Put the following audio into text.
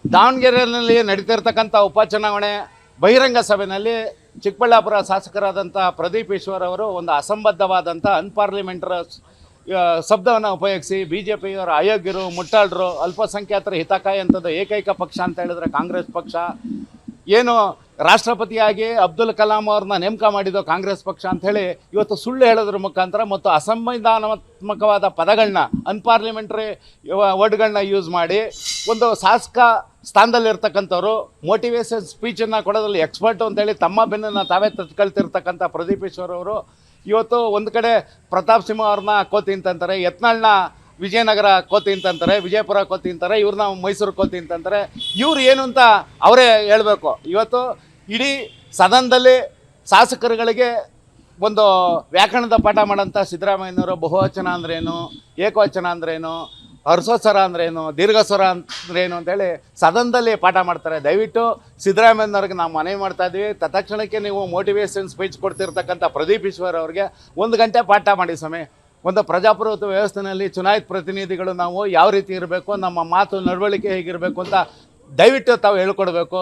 ದಾವಣಗೆರೆಯಲ್ಲಿ ನಡೀತಿರ್ತಕ್ಕಂಥ ಉಪಚುನಾವಣೆ ಬಹಿರಂಗ ಸಭೆಯಲ್ಲಿ ಚಿಕ್ಕಬಳ್ಳಾಪುರ ಶಾಸಕರಾದಂಥ ಪ್ರದೀಪ್ ಈಶ್ವರ್ ಅವರು ಒಂದು ಅಸಂಬದ್ಧವಾದಂಥ ಅನ್ಪಾರ್ಲಿಮೆಂಟರ ಶಬ್ದವನ್ನು ಉಪಯೋಗಿಸಿ ಬಿ ಜೆ ಪಿಯವರ ಅಯೋಗ್ಯರು, ಮುಟ್ಟಾಳರು, ಅಲ್ಪಸಂಖ್ಯಾತರ ಹಿತಕಾಯಿ ಅಂತದ್ದು ಏಕೈಕ ಪಕ್ಷ ಅಂತ ಹೇಳಿದ್ರೆ ಕಾಂಗ್ರೆಸ್ ಪಕ್ಷ. ಏನು ರಾಷ್ಟ್ರಪತಿಯಾಗಿ ಅಬ್ದುಲ್ ಕಲಾಂ ಅವ್ರನ್ನ ನೇಮಕ ಮಾಡಿದ್ದು ಕಾಂಗ್ರೆಸ್ ಪಕ್ಷ ಅಂಥೇಳಿ ಇವತ್ತು ಸುಳ್ಳು ಹೇಳೋದ್ರ ಮುಖಾಂತರ ಮತ್ತು ಅಸಂವಿಧಾನಾತ್ಮಕವಾದ ಪದಗಳನ್ನ, ಅನ್ಪಾರ್ಲಿಮೆಂಟ್ರಿ ವರ್ಡ್ಗಳನ್ನ ಯೂಸ್ ಮಾಡಿ ಒಂದು ಶಾಸಕ ಸ್ಥಾನದಲ್ಲಿರ್ತಕ್ಕಂಥವ್ರು ಮೋಟಿವೇಶನ್ ಸ್ಪೀಚನ್ನು ಕೊಡೋದ್ರಲ್ಲಿ ಎಕ್ಸ್ಪರ್ಟು ಅಂತೇಳಿ ತಮ್ಮ ಬೆನ್ನನ್ನು ತಾವೇ ತತ್ಕೊಳ್ತಿರ್ತಕ್ಕಂಥ ಪ್ರದೀಪ್ ಈಶ್ವರ್ ಅವರು ಇವತ್ತು ಒಂದು ಕಡೆ ಪ್ರತಾಪ್ ಸಿಂಹ ಅವ್ರನ್ನ ಕೋತಿ ಅಂತಂತಾರೆ, ಯತ್ನಾಳ್ನ ವಿಜಯನಗರ ಕೋತಿ ಅಂತಂತಾರೆ, ವಿಜಯಪುರ ಕೋತಿ ಅಂತಾರೆ, ಇವ್ರನ್ನ ಮೈಸೂರು ಕೋತಿ ಅಂತಂತಾರೆ. ಇವ್ರು ಏನು ಅಂತ ಅವರೇ ಹೇಳಬೇಕು. ಇವತ್ತು ಇಡೀ ಸದನದಲ್ಲಿ ಶಾಸಕರುಗಳಿಗೆ ಒಂದು ವ್ಯಾಕರಣದ ಪಾಠ ಮಾಡೋಂಥ ಸಿದ್ದರಾಮಯ್ಯನವರು ಬಹುವಚನ ಅಂದ್ರೇನು, ಏಕವಚನ ಅಂದ್ರೇನು, ಹರ್ಸೋಸ್ವರ ಅಂದ್ರೇನು, ದೀರ್ಘಸ್ವರ ಅಂದ್ರೇನು ಅಂತೇಳಿ ಸದನದಲ್ಲಿ ಪಾಠ ಮಾಡ್ತಾರೆ. ದಯವಿಟ್ಟು ಸಿದ್ದರಾಮಯ್ಯನವ್ರಿಗೆ ನಾವು ಮನವಿ ಮಾಡ್ತಾ ಇದ್ವಿ, ತತ್ಕ್ಷಣಕ್ಕೆ ನೀವು ಮೋಟಿವೇಶನ್ ಸ್ಪೀಚ್ ಕೊಡ್ತಿರ್ತಕ್ಕಂಥ ಪ್ರದೀಪ್ ಈಶ್ವರ್ ಅವ್ರಿಗೆ 1 ಗಂಟೆ ಪಾಠ ಮಾಡಿ ಸ್ವಾಮಿ. ಒಂದು ಪ್ರಜಾಪ್ರಭುತ್ವ ವ್ಯವಸ್ಥೆಯಲ್ಲಿ ಚುನಾಯಿತ ಪ್ರತಿನಿಧಿಗಳು ನಾವು ಯಾವ ರೀತಿ ಇರಬೇಕು, ನಮ್ಮ ಮಾತು ನಡವಳಿಕೆ ಹೇಗಿರಬೇಕು ಅಂತ ದಯವಿಟ್ಟು ತಾವು ಹೇಳ್ಕೊಡ್ಬೇಕು.